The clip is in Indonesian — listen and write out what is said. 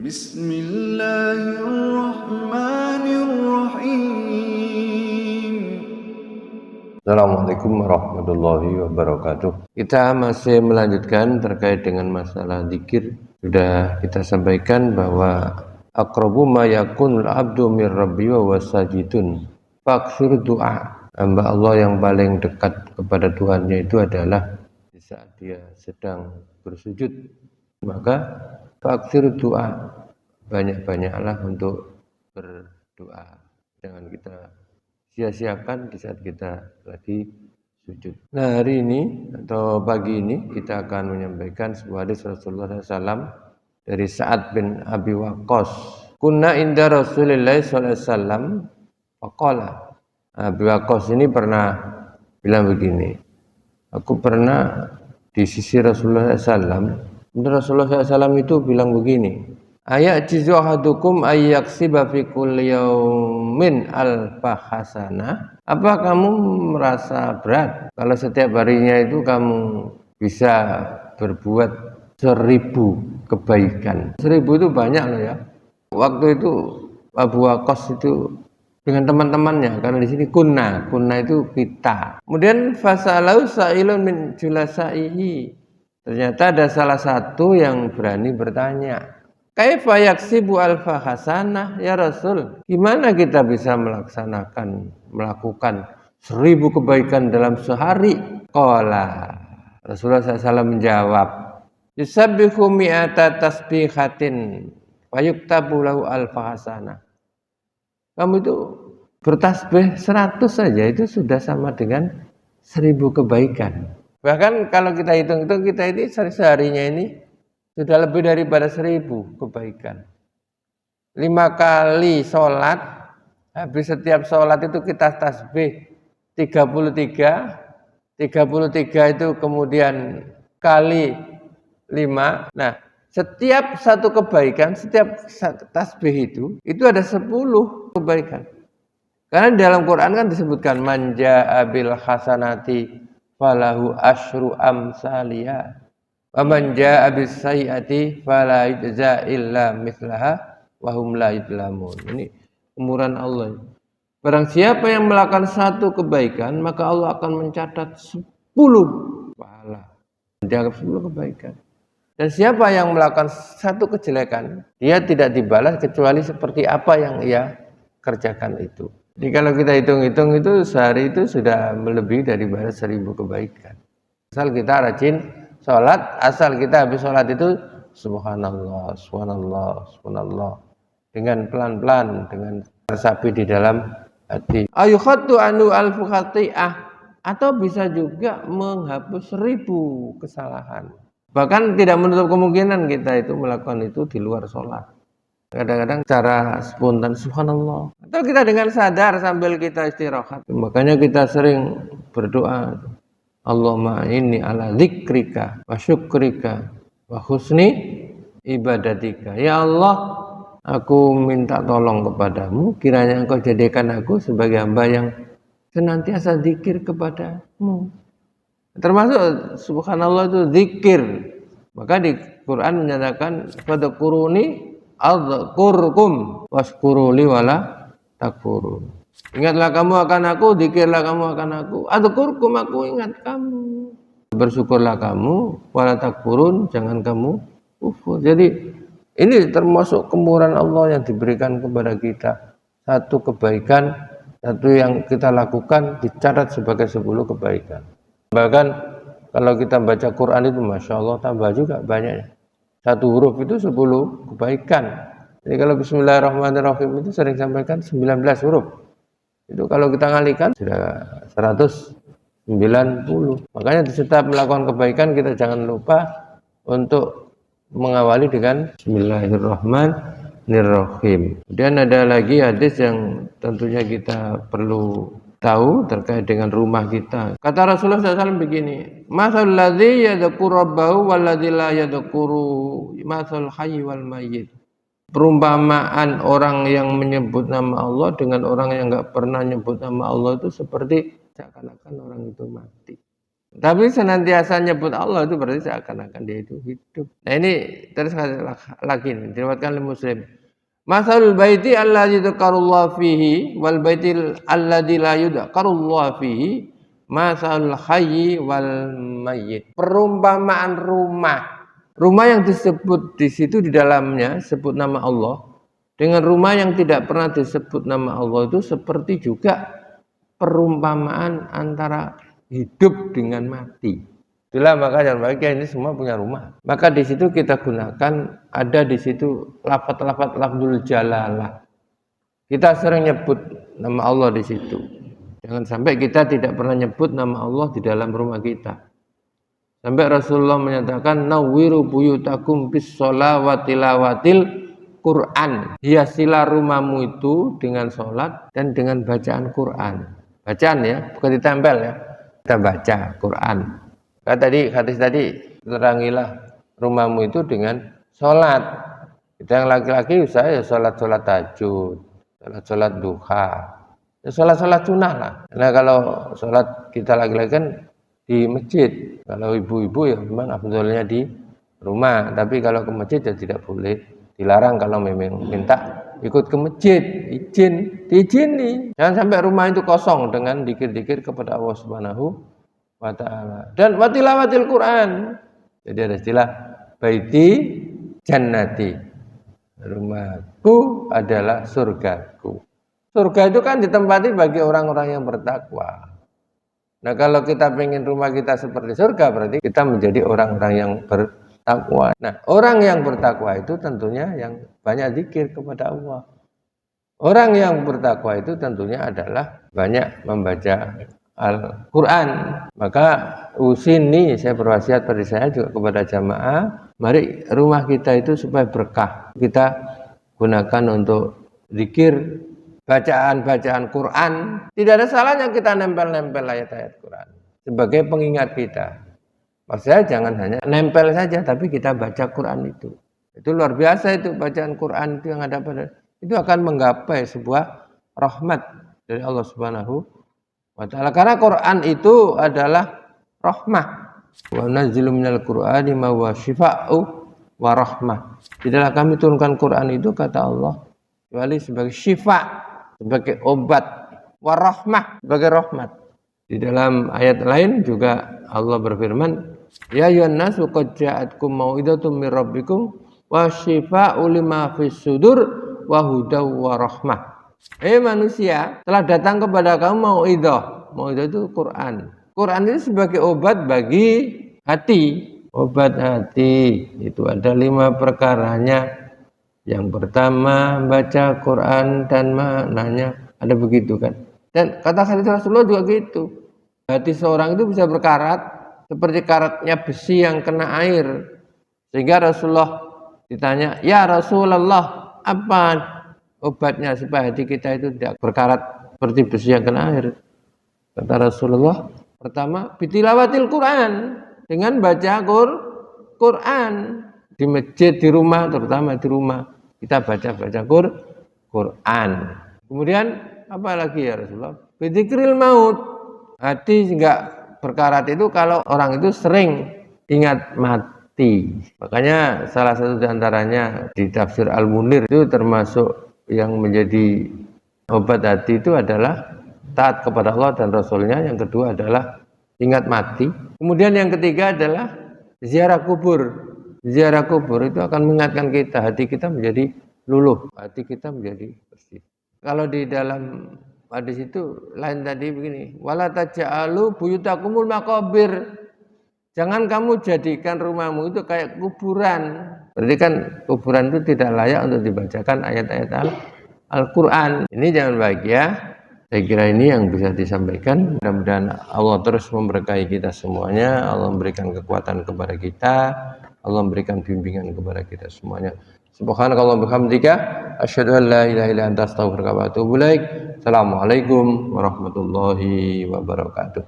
Bismillahirrahmanirrahim. Assalamualaikum warahmatullahi wabarakatuh. Kita masih melanjutkan terkait dengan masalah zikir. Sudah kita sampaikan bahwa aqrabu ma yakunul abdu mir rabbi wa wasajidun. Faksir doa. Hamba Allah yang paling dekat kepada Tuhannya itu adalah di saat dia sedang bersujud. Maka faksir doa. Banyak-banyaklah untuk berdoa. Jangan kita sia-siakan di saat kita lagi sujud. Nah, hari ini atau pagi ini kita akan menyampaikan sebuah hadis Rasulullah SAW dari Sa'ad bin Abi Waqqas. Kunna inda Rasulillah SAW faqala. Abi Waqqas ini pernah bilang begini, aku pernah di sisi Rasulullah SAW. Rasulullah SAW itu bilang begini, ayajizu ahadukum ayyaksiba fi kulli yaumin alfa hasanah. Apa kamu merasa berat kalau setiap harinya itu kamu bisa berbuat 1000 kebaikan? 1000 itu banyak loh ya. Waktu itu Abu Waqqas itu dengan teman-temannya, karena di sini kunna itu kita. Kemudian fasalau sa'ilun min julasaihi. Ternyata ada salah satu yang berani bertanya, kaifa yaksibu alfa hasanah ya Rasul? Gimana kita bisa melakukan 1000 kebaikan dalam sehari? Qala. Rasulullah SAW menjawab, yusabbihu mi'ata tasbihatin wa yuktabu lahu alfa hasanah. Kamu itu bertasbih 100 saja itu sudah sama dengan 1000 kebaikan. Bahkan kalau kita hitung-hitung, kita ini seharinya ini sudah lebih daripada 1000 kebaikan. 5 kali sholat, habis setiap sholat itu kita tasbih 33 itu kemudian kali 5. Nah, setiap satu kebaikan, setiap tasbih itu ada 10 kebaikan. Karena di dalam Quran kan disebutkan manja abil hasanati falahu asyru amsaliyah. Wa man jaa bis sayyiati fala yujza illa mithlaha wa hum la yudlamun. Ini kemurahan Allah. Barang siapa yang melakukan satu kebaikan, maka Allah akan mencatat 10 pahala. Dianggap 10 kebaikan. Dan siapa yang melakukan satu kejelekan, dia tidak dibalas kecuali seperti apa yang ia kerjakan itu. Jadi kalau kita hitung-hitung itu sehari itu sudah melebihi daripada 1000 kebaikan. Asal kita rajin sholat, asal kita habis sholat itu subhanallah, subhanallah, subhanallah, dengan pelan-pelan, dengan resapi di dalam hati. Ayukhatu anu alfu khati'ah, atau bisa juga menghapus 1000 kesalahan. Bahkan tidak menutup kemungkinan kita itu melakukan itu di luar sholat. Kadang-kadang secara spontan subhanallah, atau kita dengan sadar sambil kita istirahat. Makanya kita sering berdoa, Allahumma inni ala dzikrika wa syukrika wa husni ibadatika. Ya Allah, aku minta tolong kepadamu, kiranya engkau jadikan aku sebagai hamba yang senantiasa zikir kepadamu. Termasuk subhanallah itu zikir. Maka di Quran menyatakan fadkuruni adzkurkum washkuruli wala takfurun. Ingatlah kamu akan aku, zikirlah kamu akan aku, adzkurkum, aku ingat kamu. Bersyukurlah kamu, wala takfurun, jangan kamu kufur. Jadi ini termasuk kemurahan Allah yang diberikan kepada kita. Satu kebaikan, satu yang kita lakukan dicatat sebagai 10 kebaikan. Bahkan kalau kita baca Quran itu Masya Allah tambah juga banyaknya. Satu huruf itu 10 kebaikan. Jadi kalau bismillahirrahmanirrahim itu sering sampaikan 19 huruf. Itu kalau kita ngalikan sudah 190. Makanya di setiap melakukan kebaikan kita jangan lupa untuk mengawali dengan bismillahirrahmanirrahim. Kemudian ada lagi hadis yang tentunya kita perlu tahu terkait dengan rumah kita. Kata Rasulullah SAW begini, masal ladzi yadhkuru rabbahu wal ladzi la yadhkuru, masal hayy wal mayyit. Perumpamaan orang yang menyebut nama Allah dengan orang yang enggak pernah nyebut nama Allah itu seperti seakan-akan orang itu mati. Tapi senantiasa nyebut Allah itu berarti seakan-akan dia itu hidup. Nah ini terus lagi nih, diriwayatkan oleh Muslim. Masalul baiti alladzi dzakarullah fihi wal baitil alladzi la yudzakarullah fihi masalul hayyi wal mayyit. Perumpamaan rumah. Rumah yang disebut di situ di dalamnya sebut nama Allah dengan rumah yang tidak pernah disebut nama Allah itu seperti juga perumpamaan antara hidup dengan mati. Itulah maka yang bahagia ini semua punya rumah. Maka di situ kita gunakan ada di situ lafaz-lafaz lafzul jalalah. Kita sering nyebut nama Allah di situ. Jangan sampai kita tidak pernah nyebut nama Allah di dalam rumah kita. Sampai Rasulullah menyatakan nawwiru buyutakum bis sholawati tilawatil Quran. Hiasilah rumahmu itu dengan sholat dan dengan bacaan Quran. Bacaan ya, bukan ditempel ya. Kita baca Quran. Hadis tadi terangilah rumahmu itu dengan sholat. Kita yang laki-laki saya sholat tahajud, sholat duha, ya sholat sunnah lah. Karena kalau sholat kita laki-laki kan di masjid. Kalau ibu-ibu ya memang afdolnya di rumah. Tapi kalau ke masjid ya tidak boleh, dilarang kalau memang minta ikut ke masjid, diizini. Jangan sampai rumah itu kosong dengan dikir-dikir kepada Allah Subhanahu wa ta'ala. Dan watilawatil Quran. Jadi ada istilah baiti jannati. Rumahku adalah surgaku. Surga itu kan ditempati bagi orang-orang yang bertakwa. Nah kalau kita pengen rumah kita seperti surga berarti kita menjadi orang-orang yang bertakwa. Nah orang yang bertakwa itu tentunya yang banyak zikir kepada Allah. Orang yang bertakwa itu tentunya adalah banyak membaca Al-Quran. Maka usini saya berwasiat pada saya juga kepada jamaah, mari rumah kita itu supaya berkah. Kita gunakan untuk zikir, bacaan-bacaan Quran. Tidak ada salahnya kita nempel-nempel ayat-ayat Quran sebagai pengingat kita. Maksudnya jangan hanya nempel saja, tapi kita baca Quran itu. Itu luar biasa itu bacaan Quran itu yang ada pada itu akan menggapai sebuah rahmat dari Allah Subhanahu wa ta'ala. Karena Quran itu adalah rahmah. Wa nazzilu minal Qur'ani ma huwa syifaa'u wa rahmah. Tidaklah kami turunkan Quran itu kata Allah kecuali sebagai syifa, sebagai obat, wa rahmah, sebagai rahmat. Di dalam ayat lain juga Allah berfirman, ya ayyuhan nasu qad ja'atkum mau'izatum mir rabbikum wa syifaa'u lima fis sudur wa hudaw wa rahmah. Manusia, telah datang kepada kamu mau'izah. Mau'izah itu Quran. Quran itu sebagai obat bagi hati. Obat hati itu ada 5 perkaranya. Yang pertama baca Quran dan maknanya, ada begitu kan. Dan kata hadis Rasulullah juga gitu. Hati seorang itu bisa berkarat seperti karatnya besi yang kena air. Sehingga Rasulullah ditanya, ya Rasulullah, apa obatnya supaya hati kita itu tidak berkarat seperti besi yang kena air? Kata Rasulullah, pertama bitilawatil Quran, dengan baca Quran di masjid, di rumah, terutama di rumah kita baca Quran. Kemudian apa lagi ya Rasulullah? Bidzikril maut, hati enggak berkarat itu kalau orang itu sering ingat mati. Makanya salah satu diantaranya di tafsir Al-Munir itu termasuk yang menjadi obat hati itu adalah taat kepada Allah dan Rasulnya. Yang kedua adalah ingat mati. Kemudian yang ketiga adalah ziarah kubur. Ziarah kubur itu akan mengingatkan kita, hati kita menjadi luluh, hati kita menjadi bersih. Kalau di dalam hadis itu lain tadi begini, wala taj'alu buyutakumul maqabir. Jangan kamu jadikan rumahmu itu kayak kuburan. Berarti kan kuburan itu tidak layak untuk dibacakan ayat-ayat Al-Quran. Ini jangan bahagia. Saya kira ini yang bisa disampaikan. Mudah-mudahan Allah terus memberkahi kita semuanya. Allah memberikan kekuatan kepada kita. Allah memberikan bimbingan kepada kita semuanya. Subhanakallah bihamdika asyhadu an la ilaha illa anta astaghfiruka wa atubu ilaik. Assalamualaikum warahmatullahi wabarakatuh.